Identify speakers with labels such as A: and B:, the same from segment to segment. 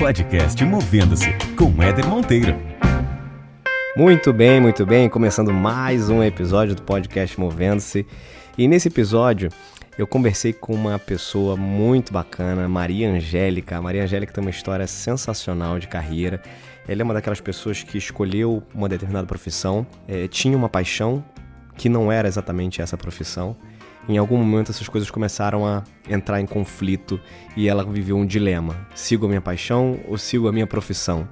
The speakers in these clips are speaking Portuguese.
A: Podcast Movendo-se, com Éder Monteiro.
B: Muito bem. Começando mais um episódio do podcast Movendo-se. E nesse episódio eu conversei com uma pessoa muito bacana, Maria Angélica. A Maria Angélica tem uma história sensacional de carreira. Ela é uma daquelas pessoas que escolheu uma determinada profissão, tinha uma paixão que não era exatamente essa profissão. Em algum momento essas coisas começaram a entrar em conflito e ela viveu um dilema. Sigo a minha paixão ou sigo a minha profissão?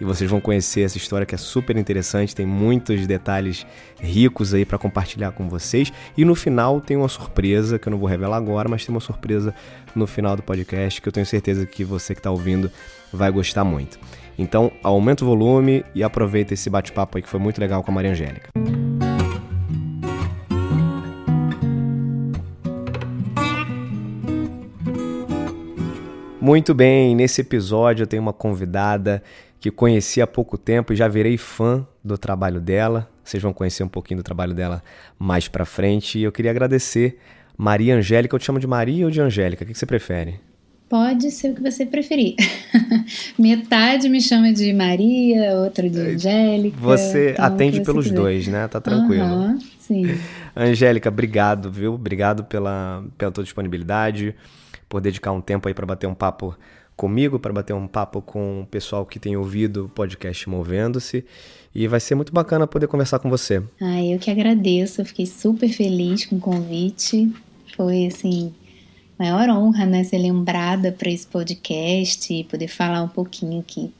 B: E vocês vão conhecer essa história que é super interessante, tem muitos detalhes ricos aí para compartilhar com vocês. E no final tem uma surpresa, que eu não vou revelar agora, mas tem uma surpresa no final do podcast que eu tenho certeza que você que está ouvindo vai gostar muito. Então aumenta o volume e aproveita esse bate-papo aí que foi muito legal com a Maria Angélica. Muito bem, nesse episódio eu tenho uma convidada que conheci há pouco tempo e já virei fã do trabalho dela. Vocês vão conhecer um pouquinho do trabalho dela mais pra frente. E eu queria agradecer Maria Angélica. Eu te chamo de Maria ou de Angélica? O que você prefere?
C: Pode ser o que você preferir. Metade me chama de Maria, outra de Angélica.
B: Você
C: então,
B: atende
C: você
B: pelos
C: quiser.
B: dois, né? Tá tranquilo.
C: Sim.
B: Angélica, obrigado, viu? Obrigado pela tua disponibilidade, por dedicar um tempo aí para bater um papo comigo, para bater um papo com o pessoal que tem ouvido o podcast Movendo-se. E vai ser muito bacana poder conversar com você.
C: Eu que agradeço. Eu fiquei super feliz com o convite. Foi, assim, maior honra, né, ser lembrada para esse podcast e poder falar um pouquinho aqui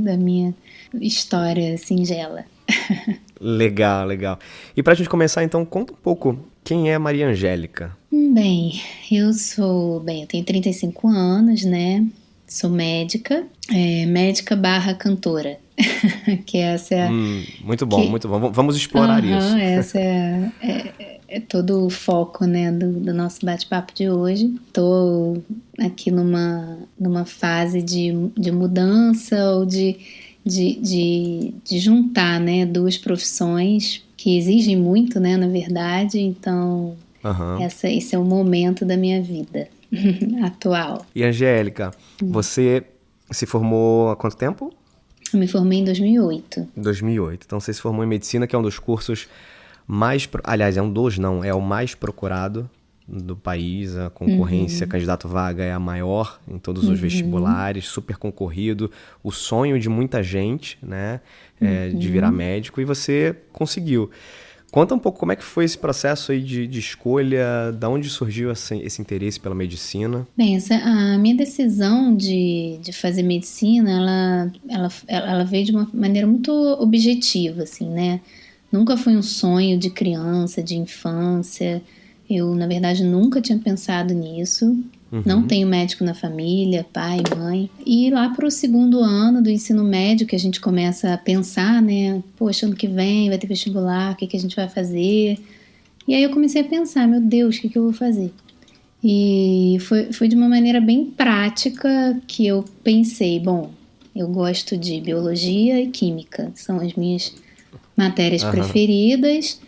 C: da minha história singela.
B: Legal. E pra gente começar, então, conta um pouco quem é Maria Angélica.
C: Bem, eu tenho 35 anos, né? Sou médica, médica / cantora, que essa é
B: muito bom. Vamos explorar isso.
C: Essa é todo o foco, né, do nosso bate-papo de hoje. Estou aqui numa fase de mudança ou de juntar, né, duas profissões que exigem muito, né, na verdade. Então, esse é o momento da minha vida atual.
B: E Angélica, você se formou há quanto tempo?
C: Eu me formei em 2008.
B: 2008. Então você se formou em medicina, que é um dos cursos mais... Aliás, é o mais procurado do país. A concorrência, candidato vaga é a maior em todos os vestibulares, super concorrido. O sonho de muita gente, né, de virar médico, e você conseguiu. Conta um pouco como é que foi esse processo aí de escolha, da onde surgiu esse interesse pela medicina?
C: Bem, a minha decisão de fazer medicina, ela veio de uma maneira muito objetiva, assim, né? Nunca foi um sonho de criança, de infância. Eu, na verdade, nunca tinha pensado nisso. Não tenho médico na família, pai, mãe. E lá para o segundo ano do ensino médio que a gente começa a pensar, né? Poxa, ano que vem vai ter vestibular, o que a gente vai fazer? E aí eu comecei a pensar, meu Deus, o que eu vou fazer? E foi de uma maneira bem prática que eu pensei, bom, eu gosto de biologia e química, são as minhas matérias preferidas.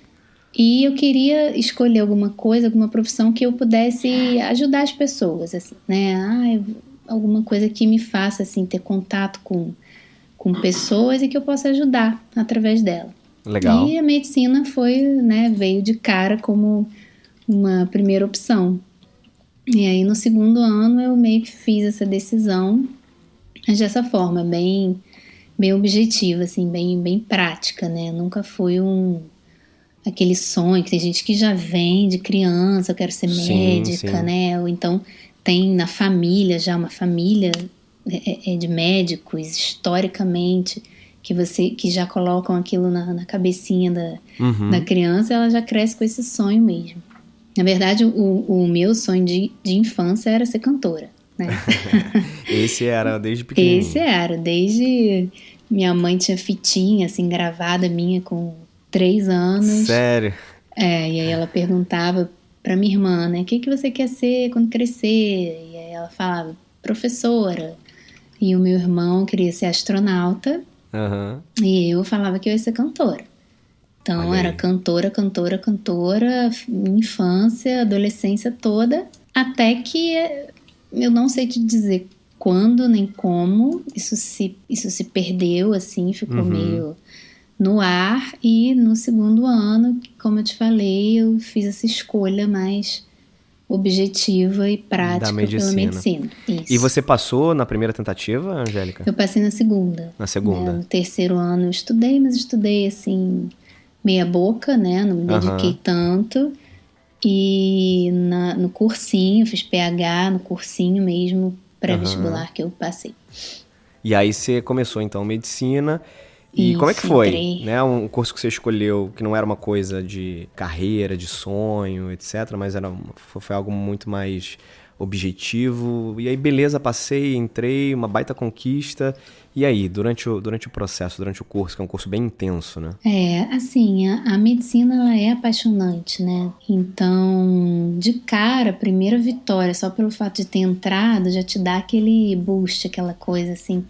C: E eu queria escolher alguma profissão que eu pudesse ajudar as pessoas, assim, né? Alguma coisa que me faça, assim, ter contato com pessoas e que eu possa ajudar através dela.
B: Legal.
C: E a medicina veio de cara como uma primeira opção. E aí no segundo ano eu meio que fiz essa decisão, mas dessa forma, bem objetiva, assim, bem prática, né? Nunca foi aquele sonho que tem gente que já vem de criança, eu quero ser médica, sim. Né? Ou então tem na família já uma família de médicos, historicamente, que já colocam aquilo na cabecinha da criança, ela já cresce com esse sonho mesmo. Na verdade, o meu sonho de infância era ser cantora, né?
B: Esse era desde pequenininho?
C: Desde... Minha mãe tinha fitinha, assim, gravada minha com 3 anos.
B: Sério?
C: E aí ela perguntava pra minha irmã, né, o que você quer ser quando crescer? E aí ela falava, professora. E o meu irmão queria ser astronauta. E eu falava que eu ia ser cantora. Então era cantora, infância, adolescência toda. Até que eu não sei te dizer quando nem como. Isso se perdeu, assim, ficou meio no ar. E no segundo ano, como eu te falei, eu fiz essa escolha mais objetiva e prática pela medicina. Isso.
B: E você passou na primeira tentativa, Angélica?
C: Eu passei na segunda.
B: Na segunda.
C: Né? No terceiro ano eu estudei, mas estudei assim, meia boca, né? Não me dediquei tanto. E no cursinho, fiz PH no cursinho mesmo, pré-vestibular que eu passei.
B: E aí você começou então medicina. E como é que foi? Né? Um curso que você escolheu que não era uma coisa de carreira, de sonho, etc. Mas foi algo muito mais objetivo. E aí, beleza, passei, entrei, uma baita conquista. E aí, durante o processo, durante o curso, que é um curso bem intenso, né?
C: Assim, a medicina, ela é apaixonante, né? Então, de cara, a primeira vitória, só pelo fato de ter entrado, já te dá aquele boost, aquela coisa assim...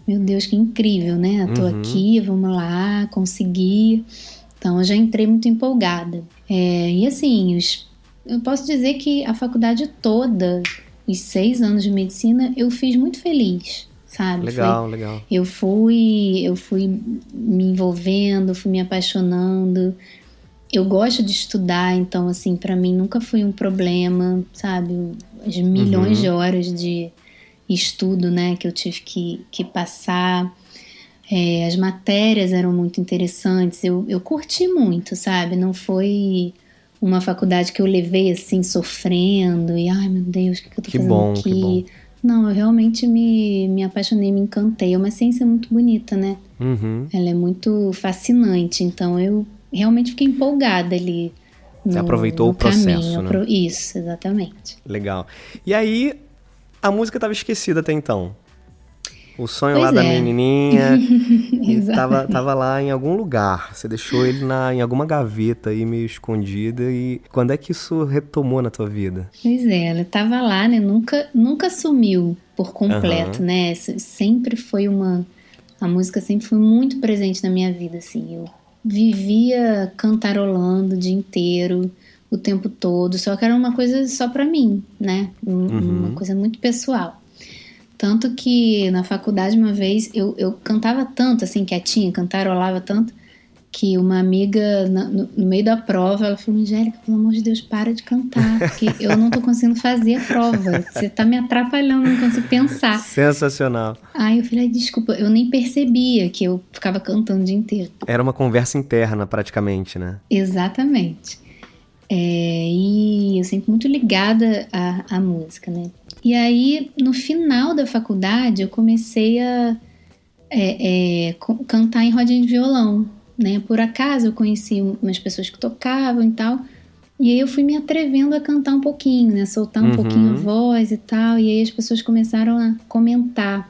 C: Meu Deus, que incrível, né? Tô aqui, vamos lá, consegui. Então, eu já entrei muito empolgada. E assim, eu posso dizer que a faculdade toda, os 6 anos de medicina, eu fiz muito feliz, sabe?
B: Legal.
C: Eu fui me envolvendo, fui me apaixonando. Eu gosto de estudar, então, assim, pra mim nunca foi um problema, sabe? As milhões de horas de estudo, né, que eu tive que passar. As matérias eram muito interessantes, eu curti muito, sabe? Não foi uma faculdade que eu levei assim, sofrendo, e ai meu Deus, o que eu tô fazendo aqui? Que bom. Não, eu realmente me apaixonei, me encantei. É uma ciência muito bonita, né? Ela é muito fascinante, então eu realmente fiquei empolgada ali.
B: Você aproveitou o processo, né?
C: Isso, exatamente.
B: Legal. E aí, a música estava esquecida até então. O sonho lá da menininha tava lá em algum lugar. Você deixou ele em alguma gaveta aí meio escondida. E quando é que isso retomou na tua vida?
C: Pois é, ela tava lá, né? Nunca sumiu por completo, né? Sempre foi a música sempre foi muito presente na minha vida, assim. Eu vivia cantarolando o dia inteiro, o tempo todo, só que era uma coisa só pra mim, né? Uma coisa muito pessoal. Tanto que na faculdade uma vez eu cantava tanto, assim, quietinha, cantarolava tanto, que uma amiga no meio da prova, ela falou: Angélica, pelo amor de Deus, para de cantar, porque eu não tô conseguindo fazer a prova, você tá me atrapalhando, não consigo pensar.
B: Sensacional.
C: Aí eu falei: desculpa, eu nem percebia que eu ficava cantando o dia inteiro.
B: Era uma conversa interna praticamente, né?
C: Exatamente. E eu sempre muito ligada à música, né? E aí, no final da faculdade, eu comecei a cantar em rodinha de violão, né? Por acaso, eu conheci umas pessoas que tocavam e tal, e aí eu fui me atrevendo a cantar um pouquinho, né? Soltar um pouquinho a voz e tal, e aí as pessoas começaram a comentar: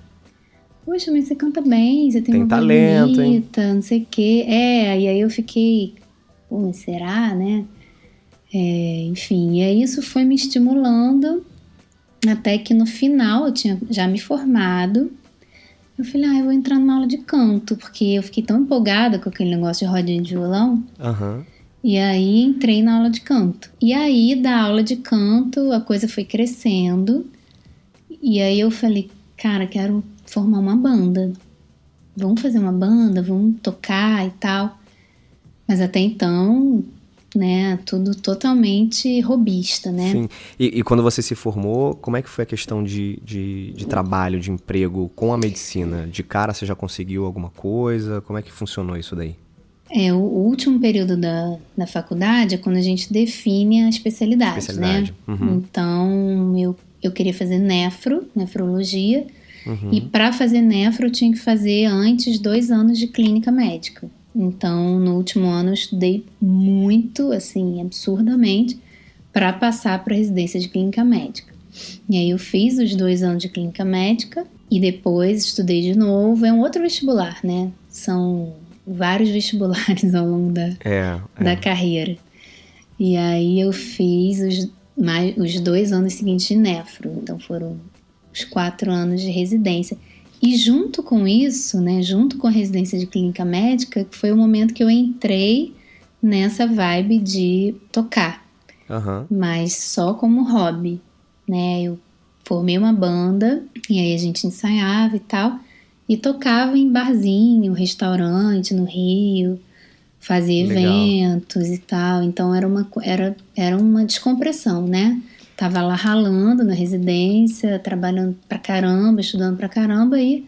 C: poxa, mas você canta bem, você tem uma voz
B: talento,
C: bonita,
B: hein?
C: Não sei o quê. E aí eu fiquei, pô, mas será, né? Enfim, e aí isso foi me estimulando, até que no final eu tinha já me formado. Eu falei: eu vou entrar numa aula de canto, porque eu fiquei tão empolgada com aquele negócio de rodinha de violão. E aí entrei na aula de canto. E aí da aula de canto a coisa foi crescendo. E aí eu falei: cara, quero formar uma banda. Vamos fazer uma banda, vamos tocar e tal. Mas até então, né, tudo totalmente robista, né?
B: Sim. E quando você se formou, como é que foi a questão de trabalho, de emprego com a medicina? De cara você já conseguiu alguma coisa? Como é que funcionou isso daí?
C: O último período da faculdade é quando a gente define a especialidade. Né? Então, eu queria fazer nefrologia, e para fazer nefro eu tinha que fazer antes 2 anos de clínica médica. Então, no último ano eu estudei muito, assim, absurdamente, para passar para residência de clínica médica. E aí eu fiz os 2 anos de clínica médica e depois estudei de novo. É um outro vestibular, né? São vários vestibulares ao longo da carreira. E aí eu fiz os 2 anos seguintes de nefro. Então foram os 4 anos de residência. E junto com isso, né, junto com a residência de clínica médica, foi o momento que eu entrei nessa vibe de tocar. Mas só como hobby, né? Eu formei uma banda, e aí a gente ensaiava e tal, e tocava em barzinho, restaurante no Rio, fazia
B: Legal.
C: eventos e tal. Então era uma descompressão, né? Tava lá ralando na residência, trabalhando pra caramba, estudando pra caramba, e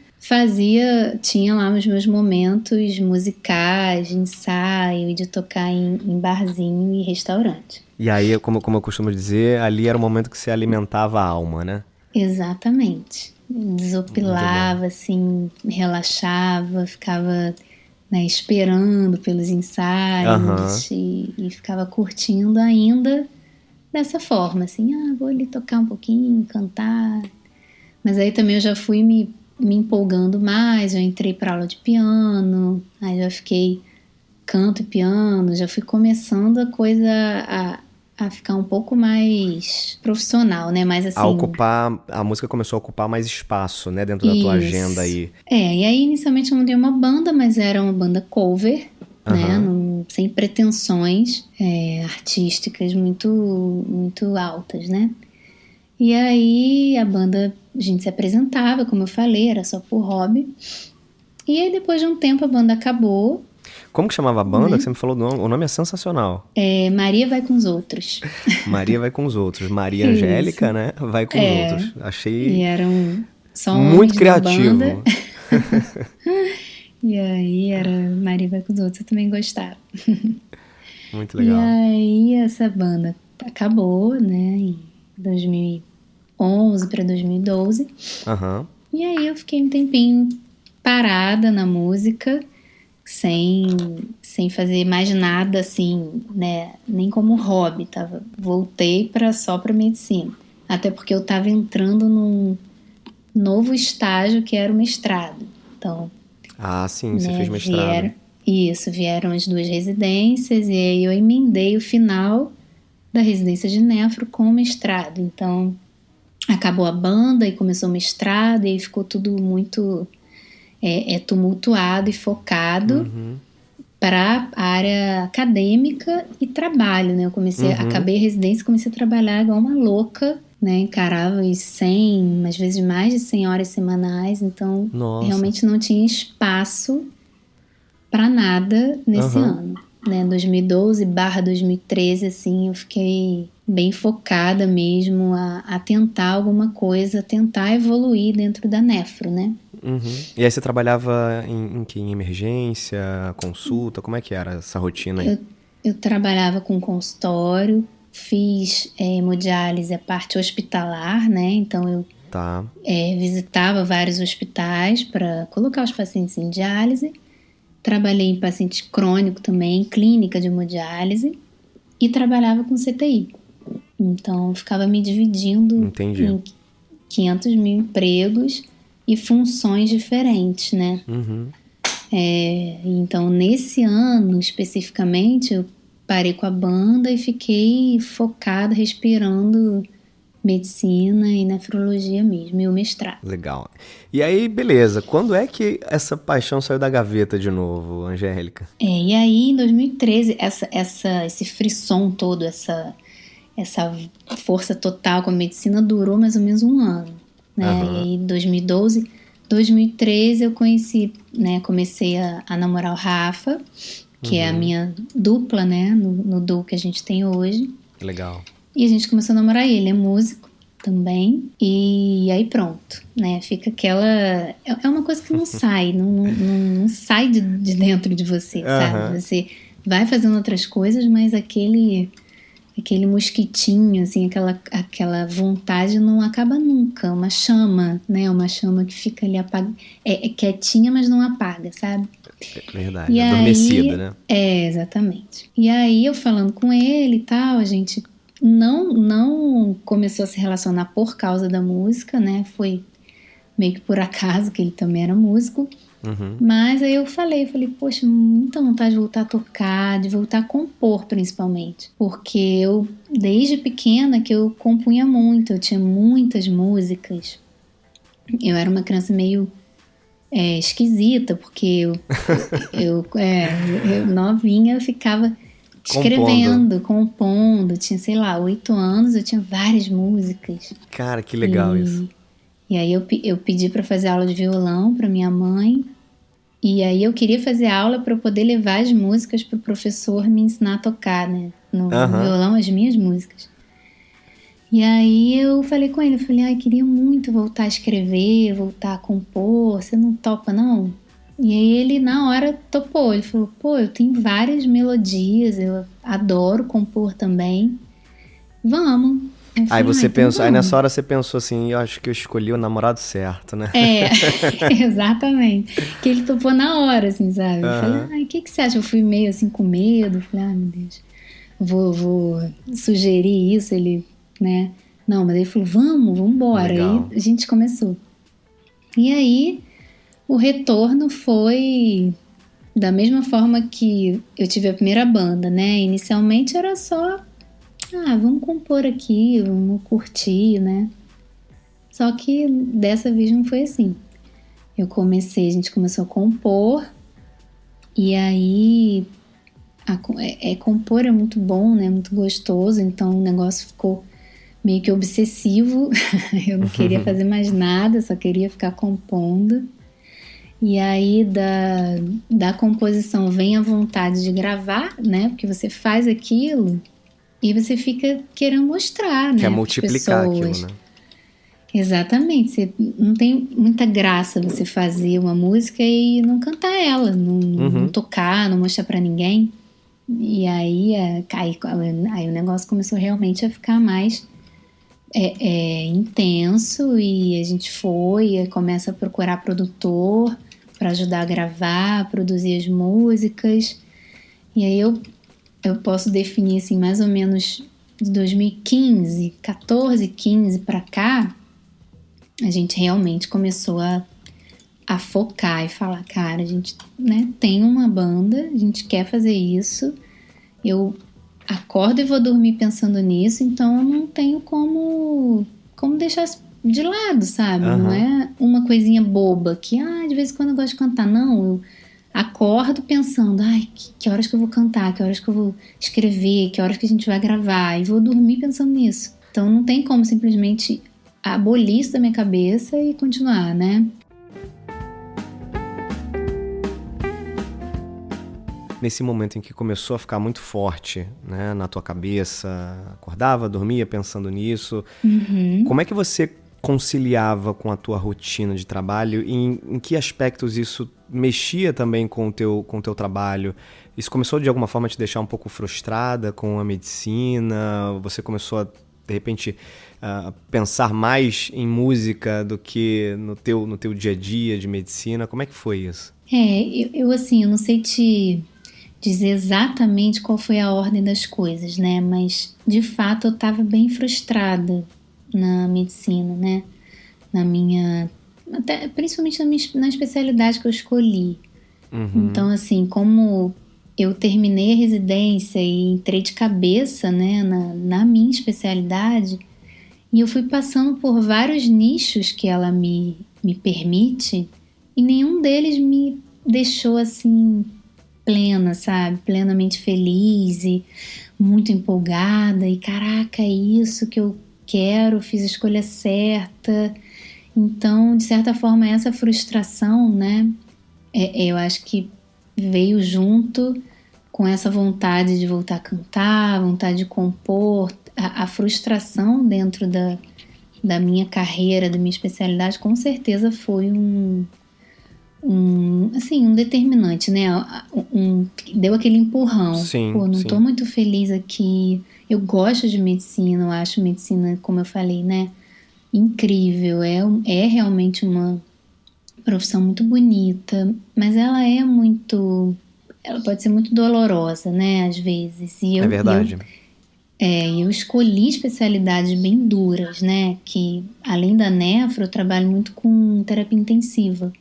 C: tinha lá os meus momentos musicais, de ensaio e de tocar em barzinho e restaurante.
B: E aí, como eu costumo dizer, ali era o momento que você alimentava a alma, né?
C: Exatamente. Desopilava, assim, relaxava, ficava, né, esperando pelos ensaios e ficava curtindo ainda dessa forma, assim, vou ali tocar um pouquinho, cantar. Mas aí também eu já fui me empolgando mais, já entrei para aula de piano, aí já fiquei canto e piano, já fui começando a coisa a ficar um pouco mais profissional, né? Mais assim...
B: A música começou a ocupar mais espaço, né? Dentro da tua agenda aí.
C: E aí inicialmente eu montei uma banda, mas era uma banda cover, né? Sem pretensões artísticas muito, muito altas, né? E aí a banda, a gente se apresentava, como eu falei, era só por hobby. E aí depois de um tempo a banda acabou.
B: Como que chamava a banda? Que você me falou o nome é sensacional.
C: Maria Vai Com Os Outros.
B: Maria Vai Com Os Outros. Maria Angélica, né? Vai Com Os Outros. Achei
C: e eram só
B: muito criativo.
C: E aí era Maria Vai Com Os Outros, eu também gostava.
B: Muito legal.
C: E aí essa banda acabou, né? Em 2011 para 2012. E aí eu fiquei um tempinho parada na música, sem fazer mais nada assim, né? Nem como hobby, voltei só para medicina. Até porque eu estava entrando num novo estágio que era o mestrado. Então,
B: sim, você fez mestrado.
C: Vieram as 2 residências e aí eu emendei o final da residência de nefro com o mestrado. Então, acabou a banda e começou o mestrado e aí ficou tudo muito tumultuado e focado para a área acadêmica e trabalho, né? Eu acabei a residência e comecei a trabalhar igual uma louca, né? Encarava os 100, às vezes mais de 100 horas semanais, então realmente não tinha espaço para nada nesse ano, né? 2012/2013, assim, eu fiquei bem focada mesmo a tentar alguma coisa, tentar evoluir dentro da nefro, né?
B: E aí você trabalhava em emergência, consulta? Como é que era essa rotina aí?
C: Eu trabalhava com consultório, fiz hemodiálise, a parte hospitalar, né? Então eu visitava vários hospitais para colocar os pacientes em diálise. Trabalhei em paciente crônico também, clínica de hemodiálise, e trabalhava com CTI. Então, eu ficava me dividindo em 500 mil empregos e funções diferentes, né? Então, nesse ano, especificamente, eu parei com a banda e fiquei focada, respirando medicina e nefrologia mesmo, e o mestrado.
B: Legal. E aí, beleza. Quando é que essa paixão saiu da gaveta de novo, Angélica?
C: E aí, em 2013, esse frisson todo, essa força total com a medicina durou mais ou menos um ano, né? E aí, 2012, 2013 eu conheci, né? Comecei a namorar o Rafa, que é a minha dupla, né? No duo que a gente tem hoje.
B: Legal.
C: E a gente começou a namorar ele, é músico também, e aí pronto, né? Fica aquela... É uma coisa que não sai, não sai de dentro de você, sabe? Você vai fazendo outras coisas, mas aquele mosquitinho, assim, aquela vontade não acaba nunca. Uma chama, né? Uma chama que fica ali quietinha, mas não apaga, sabe?
B: Verdade, e adormecida, aí, né?
C: Exatamente. E aí eu falando com ele e tal, a gente não começou a se relacionar por causa da música, né? Foi meio que por acaso, que ele também era músico. Mas aí eu falei, poxa, muita vontade de voltar a tocar, de voltar a compor principalmente. Porque eu, desde pequena, que eu compunha muito, eu tinha muitas músicas. Eu era uma criança meio esquisita, porque eu novinha, eu ficava escrevendo, compondo. Tinha, sei lá, 8 anos, eu tinha várias músicas.
B: Cara, que legal isso.
C: E aí eu pedi para fazer aula de violão para minha mãe. E aí eu queria fazer aula para poder levar as músicas para o professor me ensinar a tocar, né? No violão, as minhas músicas. E aí eu falei com ele, eu falei, queria muito voltar a escrever, voltar a compor, você não topa não? E aí ele na hora topou, ele falou, pô, eu tenho várias melodias, eu adoro compor também, vamos.
B: Aí
C: falei,
B: você
C: então
B: pensou, aí
C: vamos.
B: nessa hora você pensou assim, eu acho que eu escolhi o namorado certo, né?
C: Exatamente, que ele topou na hora, assim, sabe? Eu falei, o que você acha? Eu fui meio assim com medo, falei, meu Deus, vou sugerir isso, ele... né? Não, mas ele falou, vamos embora.
B: Legal.
C: Aí a gente começou. E aí o retorno foi da mesma forma que eu tive a primeira banda, né? Inicialmente era só, vamos compor aqui, vamos curtir, né? Só que dessa vez não foi assim. A gente começou a compor e aí compor é muito bom, né? Muito gostoso, então o negócio ficou meio que obsessivo. Eu não queria fazer mais nada, só queria ficar compondo. E aí da composição vem a vontade de gravar, né? Porque você faz aquilo e você fica querendo mostrar, né?
B: Quer multiplicar aquilo, né?
C: Exatamente. Você não tem muita graça você fazer uma música e não cantar ela, não tocar, não mostrar pra ninguém. E aí o negócio começou realmente a ficar mais intenso, e a gente começa a procurar produtor para ajudar a gravar, a produzir as músicas. E aí eu posso definir assim, mais ou menos de 2015, 14, 15 para cá, a gente realmente começou a focar e falar, cara, a gente, né, tem uma banda, a gente quer fazer isso, eu acordo e vou dormir pensando nisso, então eu não tenho como deixar de lado, sabe? Não é uma coisinha boba que, de vez em quando eu gosto de cantar. Não, eu acordo pensando, que horas que eu vou cantar, que horas que eu vou escrever, que horas que a gente vai gravar, e vou dormir pensando nisso. Então não tem como simplesmente abolir isso da minha cabeça e continuar, né?
B: Nesse momento em que começou a ficar muito forte, né, na tua cabeça, acordava, dormia pensando nisso, como é que você conciliava com a tua rotina de trabalho e em que aspectos isso mexia também com o teu trabalho? Isso começou de alguma forma a te deixar um pouco frustrada com a medicina? Você começou a, de repente, pensar mais em música do que no teu dia a dia de medicina? Como é que foi isso?
C: Eu assim, eu não sei te dizer exatamente qual foi a ordem das coisas, né? Mas, de fato, eu estava bem frustrada na medicina, né? Até, principalmente na especialidade que eu escolhi. Então, assim, como eu terminei a residência e entrei de cabeça, né, na minha especialidade, e eu fui passando por vários nichos que ela me permite, e nenhum deles me deixou, assim, plena, sabe? Plenamente feliz e muito empolgada. E caraca, é isso que eu quero, fiz a escolha certa. Então, de certa forma, essa frustração, né? Eu acho que veio junto com essa vontade de voltar a cantar, vontade de compor. A frustração dentro da minha carreira, da minha especialidade, com certeza foi um determinante, né? Deu aquele empurrão.
B: Sim,
C: não tô muito feliz aqui. Eu gosto de medicina, eu acho medicina, como eu falei, né? Incrível. É realmente uma profissão muito bonita, mas ela pode ser muito dolorosa, né? Às vezes.
B: É verdade.
C: Eu escolhi especialidades bem duras, né? Que além da nefro, eu trabalho muito com terapia intensiva.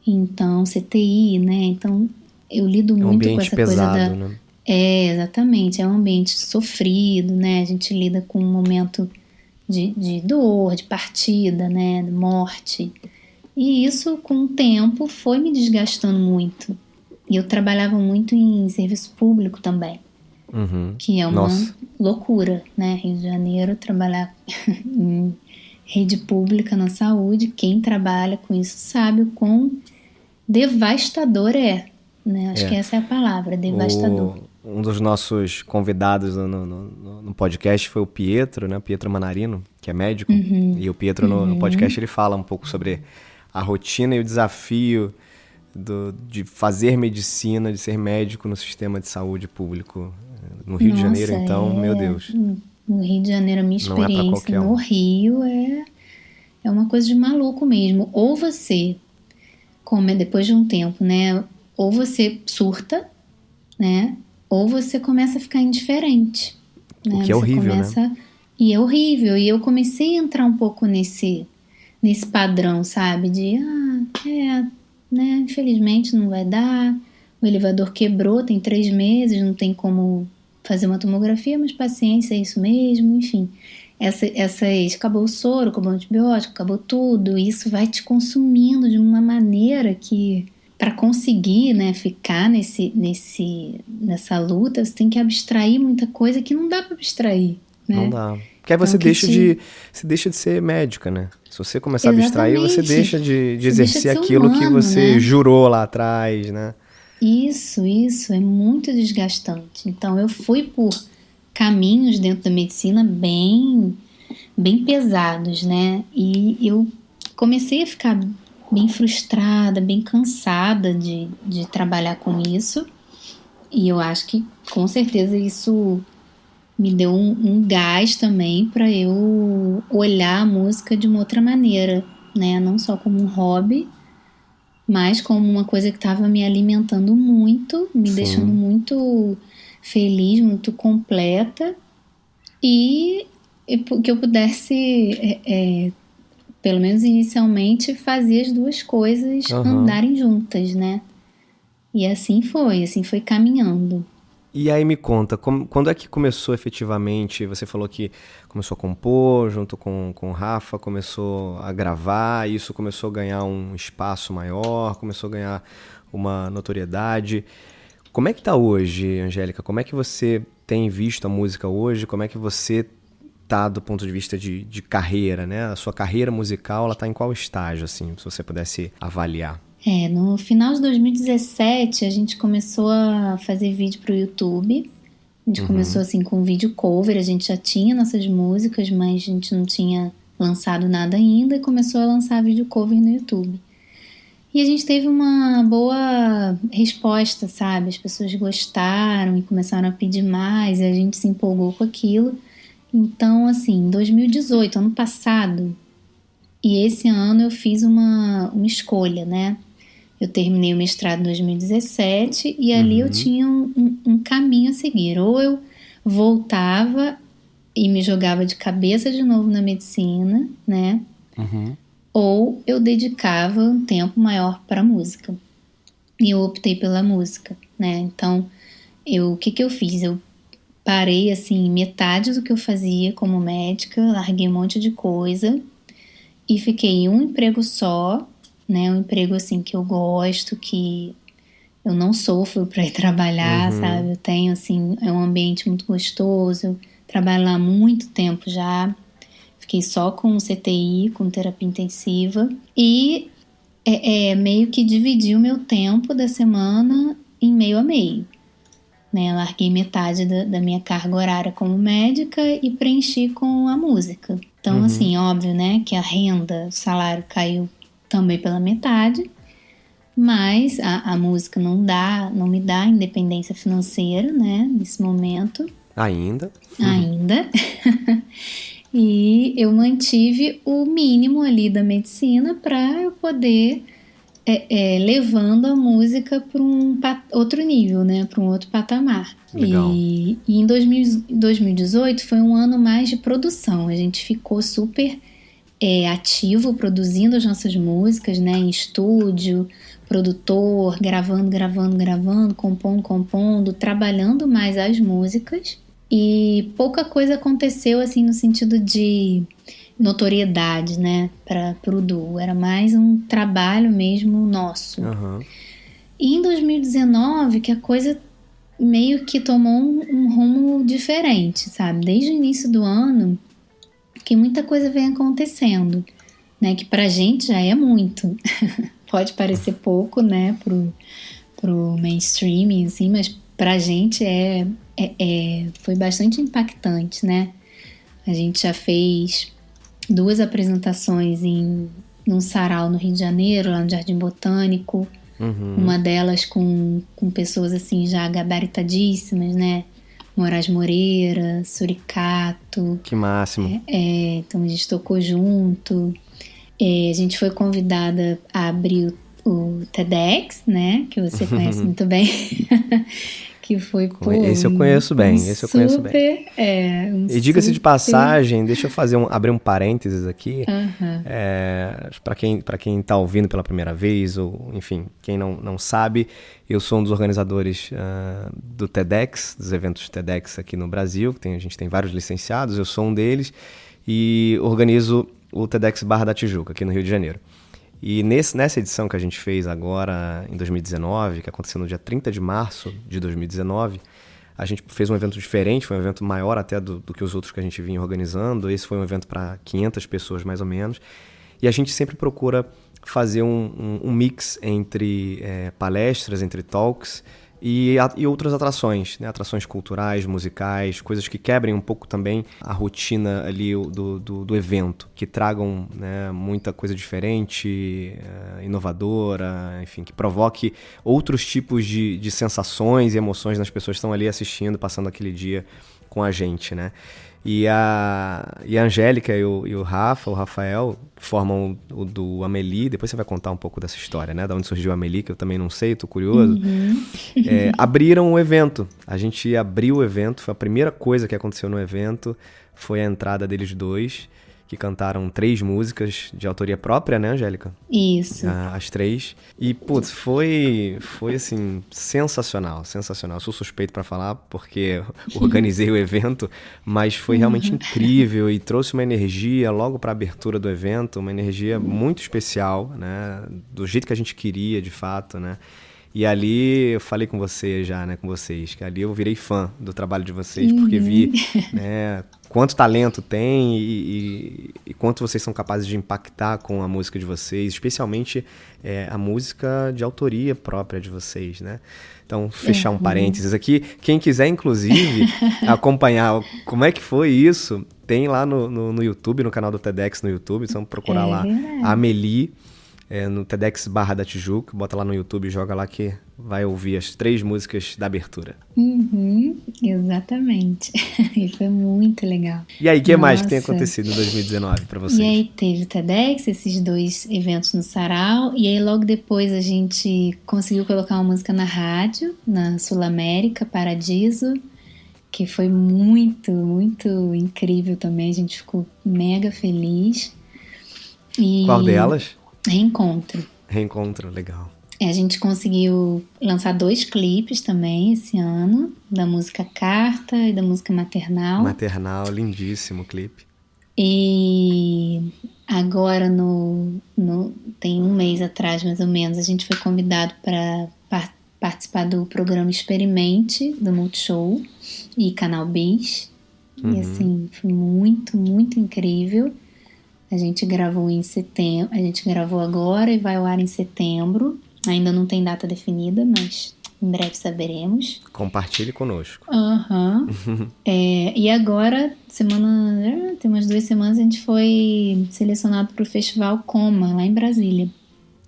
C: Então, CTI, né? Então, eu lido muito com essa
B: pesado,
C: coisa
B: né?
C: Exatamente. É um ambiente sofrido, né? A gente lida com um momento de dor, de partida, né? De morte. E isso, com o tempo, foi me desgastando muito. E eu trabalhava muito em serviço público também. que é uma
B: Nossa.
C: loucura, né? Rio de Janeiro, trabalhar em rede pública na saúde, quem trabalha com isso sabe o quão devastador é, né? Acho que essa é a palavra, devastador.
B: Um dos nossos convidados no podcast foi o Pietro, né? Pietro Manarino, que é médico. E o Pietro no podcast ele fala um pouco sobre a rotina e o desafio de fazer medicina, de ser médico no sistema de saúde público no Rio de Janeiro. Então, meu Deus.
C: No Rio de Janeiro, a minha
B: Não é pra
C: experiência
B: qualquer um.
C: no Rio é uma coisa de maluco mesmo. Ou você, depois de um tempo, né? Ou você surta, né? Ou você começa a ficar indiferente. Né?
B: O que é horrível, né?
C: E é horrível. E eu comecei a entrar um pouco nesse padrão, sabe? Né? Infelizmente não vai dar. O elevador quebrou, tem 3 meses, não tem como fazer uma tomografia, mas paciência, é isso mesmo, enfim. Acabou o soro, acabou o antibiótico, acabou tudo. Isso vai te consumindo de uma maneira que, para conseguir, né, ficar nessa luta, você tem que abstrair muita coisa que não dá para abstrair, né?
B: Não dá. Porque aí você deixa de ser médica, né? Se você começar a abstrair, você deixa de exercer aquilo humano, que você, né, jurou lá atrás, né?
C: Isso é muito desgastante. Então eu fui por caminhos dentro da medicina bem pesados, né? E eu comecei a ficar bem frustrada, bem cansada de trabalhar com isso. E eu acho que com certeza isso me deu um gás também para eu olhar a música de uma outra maneira, né? Não só como um hobby, mas como uma coisa que estava me alimentando muito, me deixando muito feliz, muito completa, e que eu pudesse, pelo menos inicialmente, fazer as duas coisas andarem juntas, né? E assim foi caminhando.
B: E aí me conta, quando é que começou efetivamente? Você falou que começou a compor junto com o Rafa, começou a gravar, isso começou a ganhar um espaço maior, começou a ganhar uma notoriedade. Como é que tá hoje, Angélica? Como é que você tem visto a música hoje? Como é que você tá do ponto de vista de carreira, né? A sua carreira musical, ela tá em qual estágio, assim, se você pudesse avaliar?
C: No final de 2017, a gente começou a fazer vídeo pro YouTube. A gente começou assim com vídeo cover, a gente já tinha nossas músicas, mas a gente não tinha lançado nada ainda, e começou a lançar vídeo cover no YouTube. E a gente teve uma boa resposta, sabe? As pessoas gostaram e começaram a pedir mais, e a gente se empolgou com aquilo. Então, assim, em 2018, ano passado, e esse ano eu fiz uma escolha, né? Eu terminei o mestrado em 2017 e ali eu tinha um caminho a seguir. Ou eu voltava e me jogava de cabeça de novo na medicina, né? Ou eu dedicava um tempo maior para a música. E eu optei pela música, né? Então, o que eu fiz? Eu parei, assim, metade do que eu fazia como médica, larguei um monte de coisa e fiquei em um emprego só, né? Um emprego, assim, que eu gosto, que eu não sofro para ir trabalhar, sabe? Eu tenho, assim, é um ambiente muito gostoso, eu trabalho lá há muito tempo já. Fiquei só com CTI, com terapia intensiva, e meio que dividi o meu tempo da semana em meio a meio, né? Larguei metade da minha carga horária como médica e preenchi com a música. Então, assim, óbvio, né, que a renda, o salário caiu também pela metade, mas a música não me dá independência financeira, né, nesse momento.
B: Ainda.
C: E eu mantive o mínimo ali da medicina para eu poder levando a música para um outro nível, né, para um outro patamar.
B: Legal.
C: E em 2018 foi um ano mais de produção. A gente ficou super ativo produzindo as nossas músicas, né, em estúdio, produtor, gravando, compondo, trabalhando mais as músicas. E pouca coisa aconteceu assim no sentido de notoriedade, né, para o duo. Era mais um trabalho mesmo nosso. E em 2019 que a coisa meio que tomou um rumo diferente, sabe? Desde o início do ano, que muita coisa vem acontecendo, né? Que pra gente já é muito. Pode parecer pouco, né? Pro mainstream, assim, mas pra gente foi bastante impactante, né? A gente já fez 2 apresentações num sarau no Rio de Janeiro, lá no Jardim Botânico. Uma delas com pessoas assim já gabaritadíssimas, né? Moraes Moreira, Suricato.
B: Que máximo.
C: Então a gente tocou junto. A gente foi convidada a abrir o TEDx, né? Que você conhece muito bem. Que foi,
B: esse eu conheço bem, E diga-se de passagem, deixa eu abrir um parênteses aqui. Para quem tá ouvindo pela primeira vez, ou enfim, quem não sabe, eu sou um dos organizadores do TEDx, dos eventos TEDx aqui no Brasil, a gente tem vários licenciados, eu sou um deles, e organizo o TEDx Barra da Tijuca, aqui no Rio de Janeiro. E nessa edição que a gente fez agora em 2019, que aconteceu no dia 30 de março de 2019, a gente fez um evento diferente, foi um evento maior até do que os outros que a gente vinha organizando. Esse foi um evento para 500 pessoas mais ou menos. E a gente sempre procura fazer um mix entre palestras, entre talks e outras atrações, né? Atrações culturais, musicais, coisas que quebrem um pouco também a rotina ali do evento, que tragam, né, muita coisa diferente, inovadora, enfim, que provoque outros tipos de sensações e emoções nas pessoas que estão ali assistindo, passando aquele dia com a gente, né? E a Angélica e o Rafael, formam o do Amélie. Depois você vai contar um pouco dessa história, né? Da onde surgiu a Amélie, que eu também não sei, tô curioso. Abriram o evento. A gente abriu o evento, foi a primeira coisa que aconteceu no evento, foi a entrada deles dois, que cantaram 3 músicas de autoria própria, né, Angélica?
C: Isso.
B: As 3. E, putz, foi assim, sensacional. Eu sou suspeito pra falar, porque organizei o evento, mas foi realmente incrível e trouxe uma energia logo pra abertura do evento, uma energia muito especial, né? Do jeito que a gente queria, de fato, né? E ali eu falei com você já, né, com vocês, que ali eu virei fã do trabalho de vocês, porque vi, né, quanto talento tem e quanto vocês são capazes de impactar com a música de vocês, especialmente a música de autoria própria de vocês, né? Então, fechar um parênteses aqui. Quem quiser, inclusive, acompanhar como é que foi isso, tem lá no YouTube, no canal do TEDx no YouTube, então procurar lá a Amélie, no TEDx Barra da Tijuca, bota lá no YouTube, joga lá que vai ouvir as 3 músicas da abertura.
C: Exatamente. E foi muito legal.
B: E aí, o que mais que tem acontecido em 2019 para vocês?
C: E aí teve o TEDx, esses 2 eventos no Sarau, e aí logo depois a gente conseguiu colocar uma música na rádio, na Sul América, Paradiso, que foi muito, muito incrível também, a gente ficou mega feliz.
B: Qual delas?
C: Reencontro,
B: legal.
C: A gente conseguiu lançar 2 clipes também esse ano, da música Carta e da música Maternal.
B: Maternal, lindíssimo clipe.
C: E agora, tem um mês atrás, mais ou menos, a gente foi convidado para participar do programa Experimente, do Multishow e Canal Bis. E assim, foi muito, muito incrível. A gente gravou em setembro, a gente gravou agora e vai ao ar em setembro. Ainda não tem data definida, mas em breve saberemos.
B: Compartilhe conosco.
C: E agora, tem umas 2 semanas, a gente foi selecionado para o Festival Coma, lá em Brasília.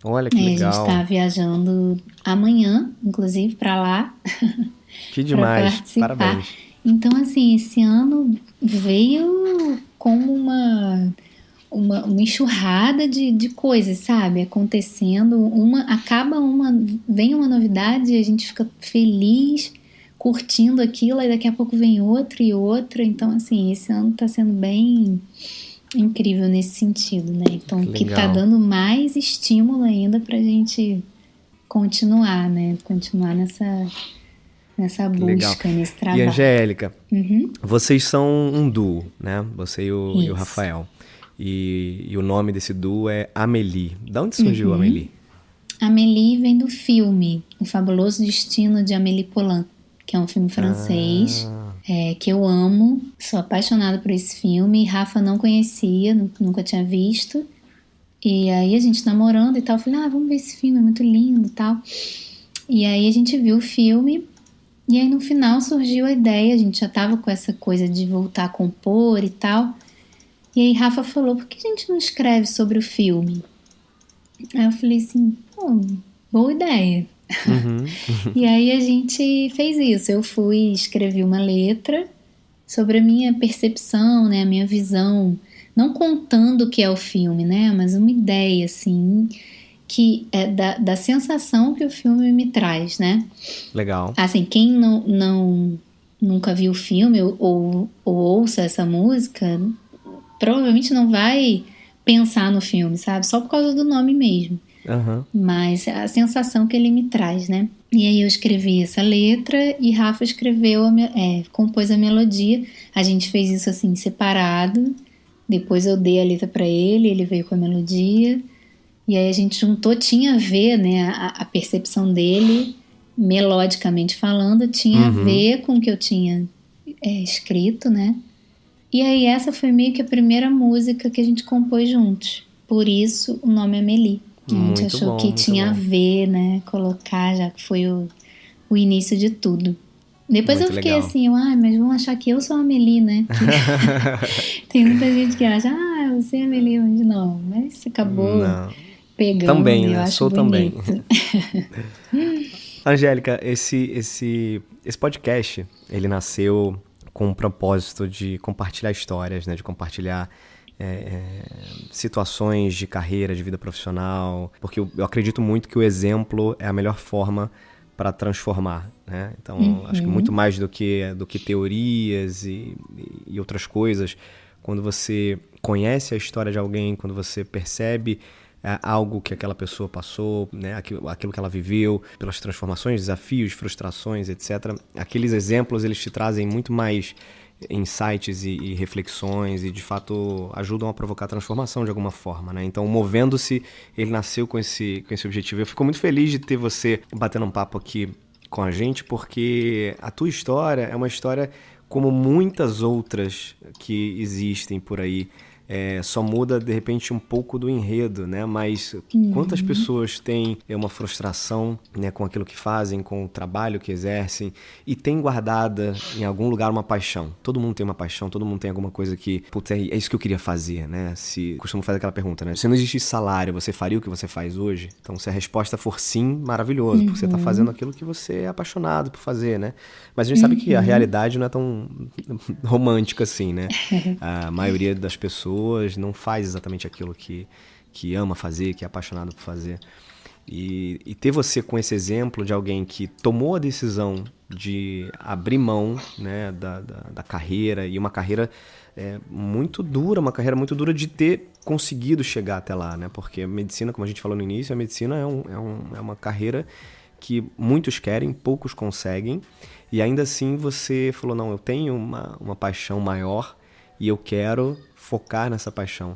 B: Olha que legal.
C: A gente está viajando amanhã, inclusive, para lá.
B: Que demais, parabéns.
C: Então, assim, esse ano veio como uma enxurrada de coisas, sabe? Acontecendo, vem uma novidade, a gente fica feliz, curtindo aquilo, aí daqui a pouco vem outra e outra. Então, assim, esse ano tá sendo bem incrível nesse sentido, né? Então, que tá dando mais estímulo ainda pra gente continuar, né? Continuar nessa busca, nesse trabalho.
B: E Angélica, vocês são um duo, né? Você e o Rafael. E o nome desse duo é Amélie. Da onde surgiu a Amélie?
C: Amélie vem do filme O Fabuloso Destino de Amélie Poulain, que é um filme francês,
B: Ah,
C: que eu amo, sou apaixonada por esse filme. Rafa não conhecia, nunca tinha visto. E aí a gente namorando e tal, eu falei, vamos ver esse filme, é muito lindo e tal. E aí a gente viu o filme, e aí no final surgiu a ideia, a gente já tava com essa coisa de voltar a compor e tal. E aí Rafa falou, por que a gente não escreve sobre o filme? Aí eu falei assim, pô, boa ideia.
B: uhum,
C: E aí a gente fez isso, eu fui escrevi uma letra sobre a minha percepção, né, a minha visão, não contando o que é o filme, né, mas uma ideia, assim, que é da sensação que o filme me traz, né.
B: legal.
C: Assim, quem nunca viu o filme ou ouça essa música, provavelmente não vai pensar no filme, sabe? Só por causa do nome mesmo.
B: Aham.
C: Mas a sensação que ele me traz, né? E aí eu escrevi essa letra e Rafa compôs a melodia. A gente fez isso assim, separado. Depois eu dei a letra pra ele, ele veio com a melodia. E aí a gente juntou, tinha a ver, né? A percepção dele, melodicamente falando, tinha a ver com o que eu tinha escrito, né? E aí essa foi meio que a primeira música que a gente compôs juntos. Por isso o nome Amélie. A gente
B: Muito
C: achou
B: bom,
C: que
B: muito
C: tinha a
B: bom.
C: ver, né? Colocar, já que foi o início de tudo. Depois
B: Muito
C: eu fiquei
B: legal.
C: assim, mas vão achar que eu sou a Amélie, né? Que tem muita gente que acha, você é a Amélie, mas não. Mas você acabou
B: Não.
C: pegando
B: Também,
C: e eu
B: né?
C: acho
B: Sou também.
C: bonito.
B: Angélica, esse podcast, ele nasceu com o propósito de compartilhar histórias, né? De compartilhar situações de carreira, de vida profissional, porque eu acredito muito que o exemplo é a melhor forma para transformar, né? Então, acho que muito mais do que teorias e outras coisas, quando você conhece a história de alguém, quando você percebe algo que aquela pessoa passou, né? Aquilo que ela viveu, pelas transformações, desafios, frustrações, etc. Aqueles exemplos, eles te trazem muito mais insights e reflexões e, de fato, ajudam a provocar transformação de alguma forma, né? Então, Movendo-se, ele nasceu com esse objetivo. Eu fico muito feliz de ter você batendo um papo aqui com a gente, porque a tua história é uma história como muitas outras que existem por aí. Só muda, de repente, um pouco do enredo, né? Mas quantas pessoas têm uma frustração, né, com aquilo que fazem, com o trabalho que exercem, e tem guardada em algum lugar uma paixão. Todo mundo tem uma paixão, todo mundo tem alguma coisa que, putz, é isso que eu queria fazer, né? Costumo fazer aquela pergunta, né? Se não existisse salário, você faria o que você faz hoje? Então, se a resposta for sim, maravilhoso, porque você está fazendo aquilo que você é apaixonado por fazer, né? Mas a gente sabe que a realidade não é tão romântica assim, né? A maioria das pessoas não faz exatamente aquilo que ama fazer, que é apaixonado por fazer. E ter você com esse exemplo de alguém que tomou a decisão de abrir mão, né, da carreira, e uma carreira muito dura, uma carreira muito dura de ter conseguido chegar até lá, né? Porque a medicina, como a gente falou no início, a medicina é uma carreira que muitos querem, poucos conseguem, e ainda assim você falou, não, eu tenho uma paixão maior e eu quero focar nessa paixão.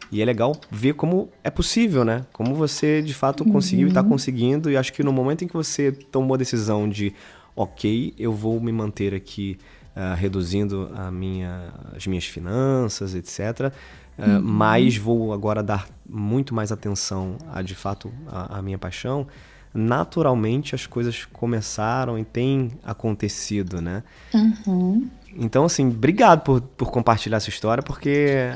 B: E é legal ver como é possível, né? Como você, de fato, conseguiu e está conseguindo. E acho que no momento em que você tomou a decisão de, ok, eu vou me manter aqui reduzindo as minhas finanças, etc., mas vou agora dar muito mais atenção de fato, a minha paixão, naturalmente as coisas começaram e têm acontecido, né? Então, assim, obrigado por compartilhar essa história, porque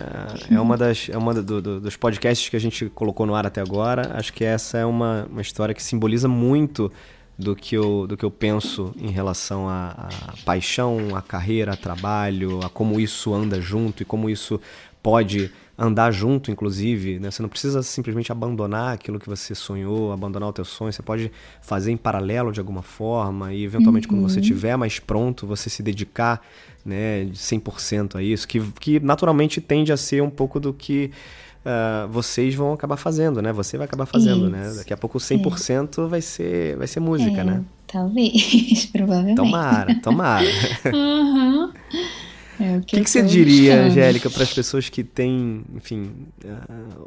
B: dos podcasts que a gente colocou no ar até agora. Acho que essa é uma história que simboliza muito do que eu penso em relação à paixão, à carreira, a trabalho, a como isso anda junto e como isso pode andar junto, inclusive, né? Você não precisa simplesmente abandonar aquilo que você sonhou, abandonar o teu sonho. Você pode fazer em paralelo de alguma forma e, eventualmente, quando você estiver mais pronto, você se dedicar, né, de 100% a isso, que naturalmente tende a ser um pouco do que vocês vão acabar fazendo, né? Você vai acabar fazendo, isso, né? Daqui a pouco 100% vai ser música, né?
C: Talvez, provavelmente.
B: Tomara.
C: É o
B: O que
C: eu
B: que você
C: tô
B: diria,
C: buscando.
B: Angélica, para as pessoas que têm, enfim,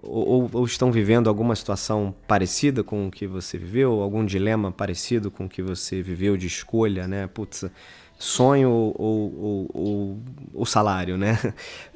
B: ou estão vivendo alguma situação parecida com o que você viveu, algum dilema parecido com o que você viveu de escolha, né? Putz, sonho ou salário, né?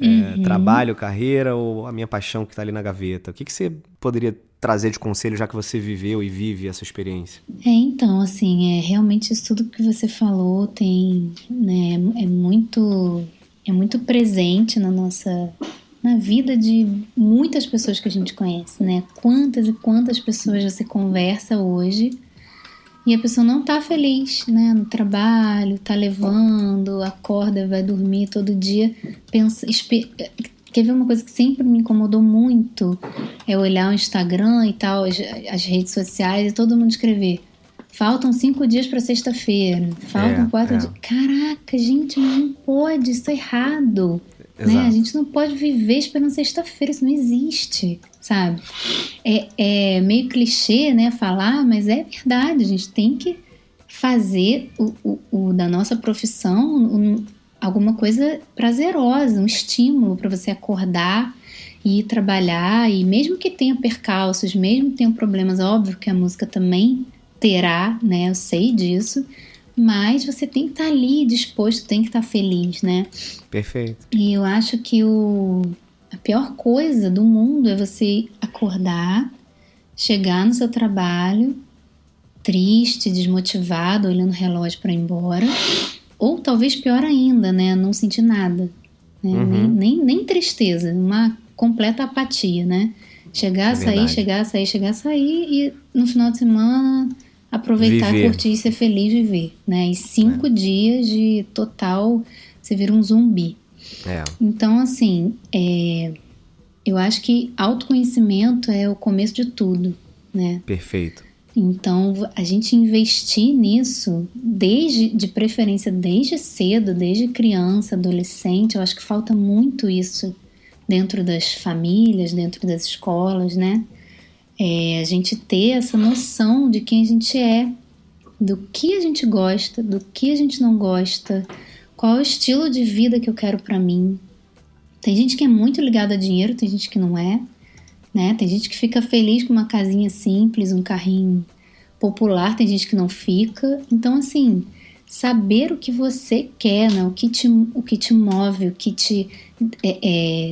C: Uhum.
B: Trabalho, carreira ou a minha paixão que está ali na gaveta. O que que você poderia trazer de conselho, já que você viveu e vive essa experiência?
C: Então, assim, realmente isso tudo que você falou tem, né, é muito presente na vida de muitas pessoas que a gente conhece, né? Quantas e quantas pessoas você conversa hoje e a pessoa não tá feliz, né? No trabalho, tá levando, acorda, vai dormir todo dia, pensa, quer ver uma coisa que sempre me incomodou muito? É olhar o Instagram e tal, as redes sociais e todo mundo escrever: faltam 5 dias para sexta-feira, faltam 4 dias. Caraca, gente, não pode, isso é errado. Né? A
B: Exato.
C: gente não pode viver esperando sexta-feira, isso não existe, sabe? É meio clichê, né, falar, mas é verdade. A gente tem que fazer da nossa profissão alguma coisa prazerosa, um estímulo para você acordar e ir trabalhar. E mesmo que tenha percalços, mesmo que tenha problemas, óbvio que a música também terá, né? Eu sei disso. Mas você tem que estar ali disposto, tem que estar feliz, né?
B: Perfeito.
C: E eu acho que a pior coisa do mundo é você acordar, chegar no seu trabalho, triste, desmotivado, olhando o relógio para ir embora. Ou talvez pior ainda, né? Não sentir nada. Né?
B: Uhum.
C: Nem tristeza, uma completa apatia, né? Chegar,
B: É
C: sair,
B: verdade.
C: chegar, sair, chegar, sair e no final de semana aproveitar,
B: Viver.
C: curtir, ser feliz, viver, né? E 5 dias de total, você vira um zumbi.
B: É,
C: Então, assim, eu acho que autoconhecimento é o começo de tudo, né?
B: perfeito.
C: Então, a gente investir nisso, de preferência desde cedo, desde criança, adolescente, eu acho que falta muito isso dentro das famílias, dentro das escolas, né? A gente ter essa noção de quem a gente é, do que a gente gosta, do que a gente não gosta, qual é o estilo de vida que eu quero pra mim. Tem gente que é muito ligada a dinheiro, tem gente que não é, né? Tem gente que fica feliz com uma casinha simples, um carrinho popular, tem gente que não fica. Então, assim, saber o que você quer, né? o que te move, o que te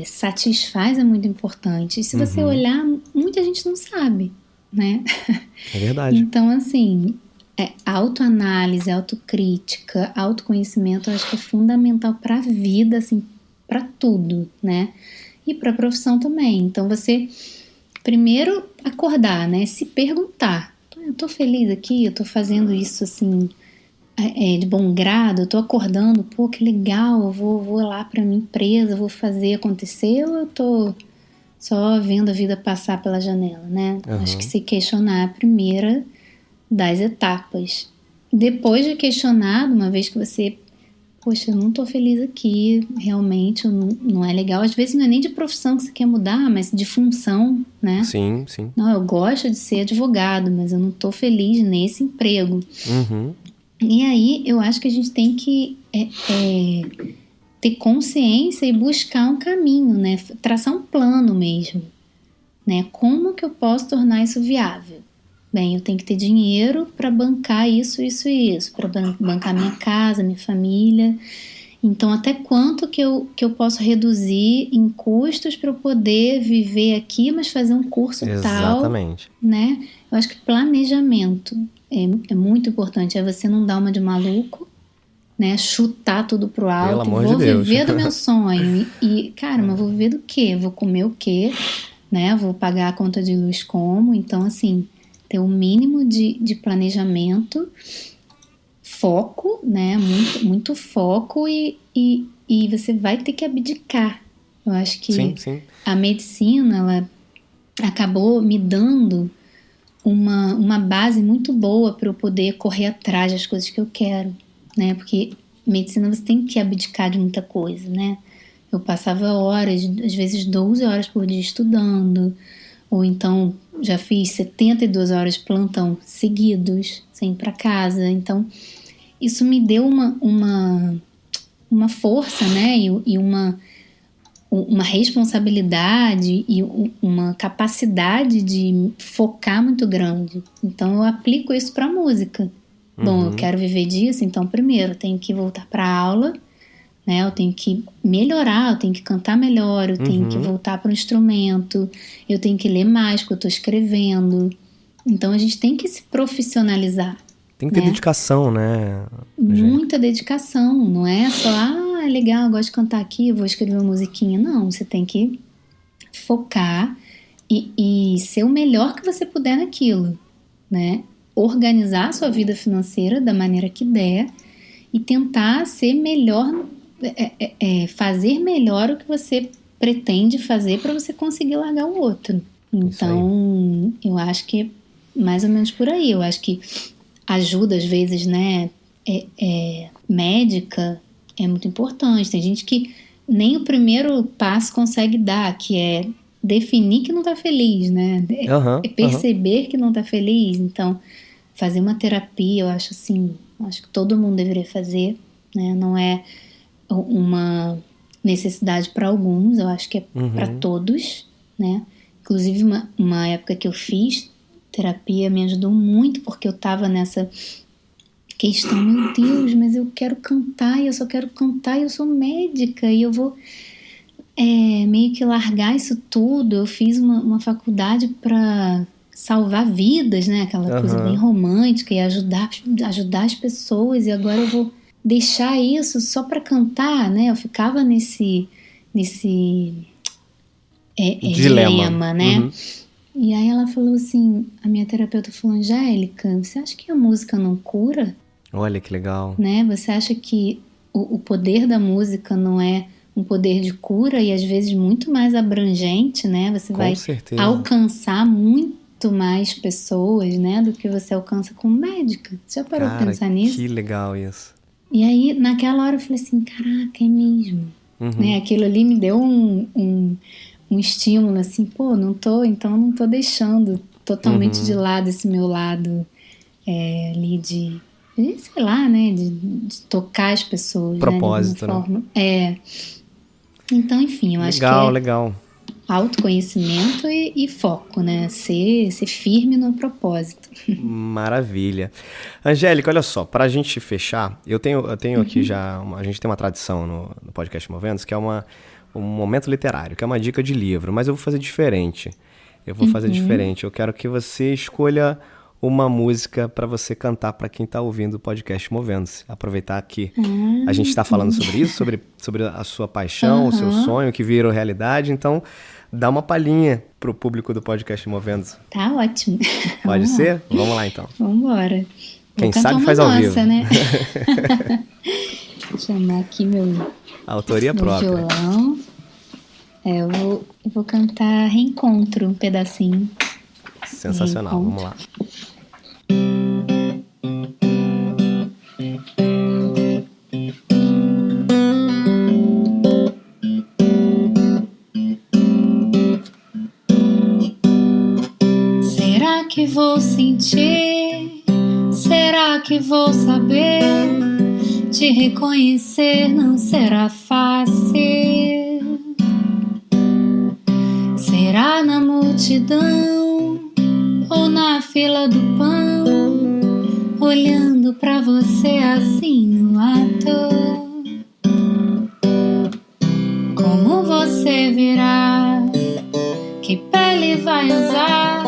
C: satisfaz é muito importante. E se você olhar, muita gente não sabe, né?
B: É verdade.
C: Então, assim, autoanálise, autocrítica, autoconhecimento, eu acho que é fundamental para a vida, assim, para tudo, né? E para a profissão também. Então, você primeiro acordar, né? Se perguntar: eu tô feliz aqui, eu tô fazendo isso assim de bom grado, eu tô acordando, pô, que legal, eu vou lá para minha empresa, vou fazer acontecer, ou eu tô só vendo a vida passar pela janela, né? Acho que se questionar é a primeira das etapas. Depois de questionado, uma vez que você, poxa, eu não tô feliz aqui, realmente não é legal. Às vezes não é nem de profissão que você quer mudar, mas de função, né?
B: Sim, sim.
C: Não, eu gosto de ser advogado, mas eu não tô feliz nesse emprego.
B: Uhum.
C: E aí eu acho que a gente tem que ter consciência e buscar um caminho, né? Traçar um plano mesmo, né? Como que eu posso tornar isso viável? Bem, eu tenho que ter dinheiro para bancar isso, para bancar minha casa, minha família. Então, até quanto que eu posso reduzir em custos para eu poder viver aqui, mas fazer um curso
B: Exatamente.
C: tal, né? Eu acho que planejamento é muito importante. É você não dar uma de maluco, né? Chutar tudo pro
B: Pelo
C: alto.
B: amor
C: Vou
B: de Deus.
C: viver do meu sonho. Cara, mas vou viver do quê? Vou comer o quê? Né? Vou pagar a conta de luz como? Então, assim, ter um mínimo de planejamento, foco, né? Muito, muito foco e você vai ter que abdicar. Eu acho que
B: Sim.
C: a medicina, ela acabou me dando uma base muito boa para eu poder correr atrás das coisas que eu quero, né? Porque medicina você tem que abdicar de muita coisa, né? Eu passava horas, às vezes 12 horas por dia estudando, ou então já fiz 72 horas de plantão seguidos, sem ir para casa. Então, isso me deu uma força, né? E uma responsabilidade e uma capacidade de focar muito grande. Então eu aplico isso para música. Bom, eu quero viver disso, então primeiro eu tenho que voltar para aula, né? Eu tenho que melhorar, eu tenho que cantar melhor, eu tenho que voltar para o instrumento, eu tenho que ler mais porque eu estou escrevendo. Então a gente tem que se profissionalizar.
B: Tem que ter dedicação, né?
C: Muita dedicação, não é só, é legal, eu gosto de cantar aqui, eu vou escrever uma musiquinha. Não, você tem que focar e ser o melhor que você puder naquilo, né? Organizar a sua vida financeira da maneira que der e tentar ser melhor, fazer melhor o que você pretende fazer para você conseguir largar o outro. Então, eu acho que é mais ou menos por aí. Eu acho que ajuda, às vezes, né, médica é muito importante. Tem gente que nem o primeiro passo consegue dar, que é definir que não tá feliz, né? É perceber que não tá feliz. Então, fazer uma terapia, eu acho assim, acho que todo mundo deveria fazer, né? Não é uma necessidade para alguns, eu acho que é para todos, né? Inclusive, uma época que eu fiz terapia me ajudou muito, porque eu tava nessa questão, meu Deus, mas eu quero cantar, e eu só quero cantar, e eu sou médica, e eu vou meio que largar isso tudo. Eu fiz uma faculdade para salvar vidas, né? Aquela coisa bem romântica, e ajudar as pessoas, e agora eu vou deixar isso só para cantar, né? Eu ficava nesse dilema, né? E aí ela falou assim, a minha terapeuta falou, Angélica, você acha que a música não cura?
B: Olha que legal.
C: Né? Você acha que o poder da música não é um poder de cura e às vezes muito mais abrangente, né? Você vai alcançar muito mais pessoas, né? Do que você alcança como médica. Você já parou pra pensar nisso?
B: Que legal isso.
C: E aí, naquela hora eu falei assim, caraca, é mesmo. Né? Aquilo ali me deu um estímulo, assim, não tô deixando totalmente de lado esse meu lado ali de sei lá, né, de tocar as pessoas.
B: Propósito,
C: né? Forma. Então, enfim, eu acho que
B: legal.
C: Autoconhecimento e foco, né, ser firme no propósito.
B: Maravilha. Angélica, olha só, pra gente fechar, eu tenho aqui já, a gente tem uma tradição no podcast Movendo-se, que é um momento literário, que é uma dica de livro, mas eu vou fazer diferente. Eu quero que você escolha uma música para você cantar para quem está ouvindo o podcast Movendo-se. Aproveitar que a gente está falando sobre isso, sobre a sua paixão, o seu sonho que virou realidade. Então, dá uma palhinha pro público do podcast Movendo-se.
C: Tá ótimo.
B: Pode ser? Vamos lá, então.
C: Vamos embora.
B: Quem sabe faz ao vivo.
C: Né? Vou chamar aqui meu
B: autoria própria.
C: Violão. Eu vou cantar Reencontro, um pedacinho.
B: Sensacional, vamos lá.
C: Será que vou sentir? Será que vou saber? Te reconhecer não será fácil. Será na multidão ou na fila do pão, olhando pra você assim no ato? Como você virá? Que pele vai usar?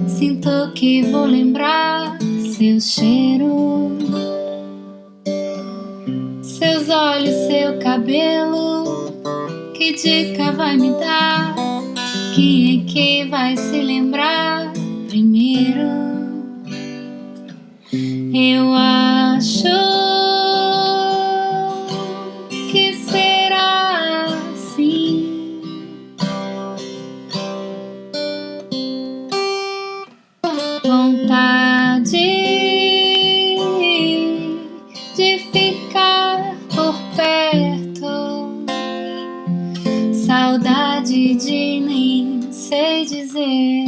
C: Sinto que vou lembrar seu cheiro, seus olhos, seu cabelo. Que dica vai me dar? Quem é que vai se lembrar primeiro? Eu acho que será assim. Vontade de ficar por perto, saudade de nem sei dizer.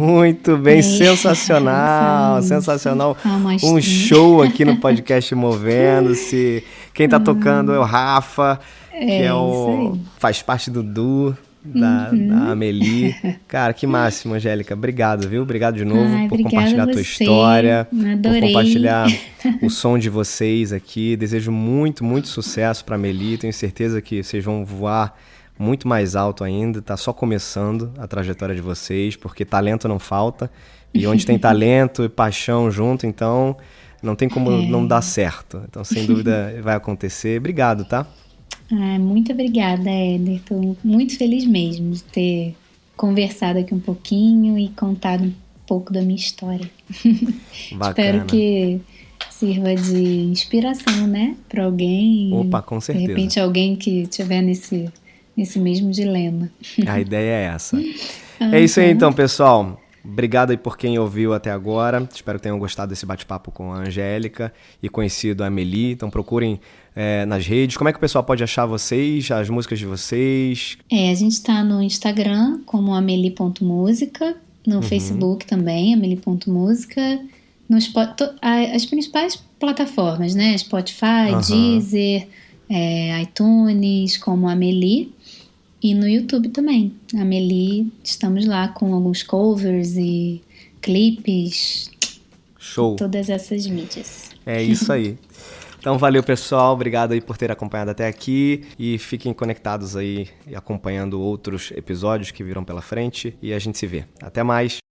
B: Muito bem, sensacional, sensacional. Um show aqui no podcast Movendo-se. Quem tá tocando é o Rafa, faz parte do duo da Amelie. Cara, que máximo, Angélica. Obrigado, viu? Obrigado de novo por compartilhar a tua história,
C: Adorei.
B: por compartilhar o som de vocês aqui. Desejo muito, muito sucesso pra Amelie. Tenho certeza que vocês vão voar muito mais alto ainda. Tá só começando a trajetória de vocês, porque talento não falta. E onde tem talento e paixão junto, então não tem como não dar certo. Então, sem dúvida, vai acontecer. Obrigado, tá?
C: Muito obrigada, Éder. Estou muito feliz mesmo de ter conversado aqui um pouquinho e contado um pouco da minha história.
B: Bacana.
C: Espero que sirva de inspiração, né? Para alguém.
B: Opa, com certeza.
C: De repente, alguém que estiver nesse mesmo dilema.
B: A ideia é essa. É isso aí, então, pessoal. Obrigado aí por quem ouviu até agora. Espero que tenham gostado desse bate-papo com a Angélica e conhecido a Amelie. Então procurem nas redes. Como é que o pessoal pode achar vocês, as músicas de vocês?
C: A gente está no Instagram como amelie.musica, no Facebook também, amelie.musica, as principais plataformas, né? Spotify, Deezer, iTunes, como Amelie. E no YouTube também, Amelie, estamos lá com alguns covers e clipes.
B: Show!
C: Todas essas mídias.
B: É isso aí. Então valeu, pessoal, obrigado aí por ter acompanhado até aqui e fiquem conectados aí e acompanhando outros episódios que virão pela frente e a gente se vê. Até mais!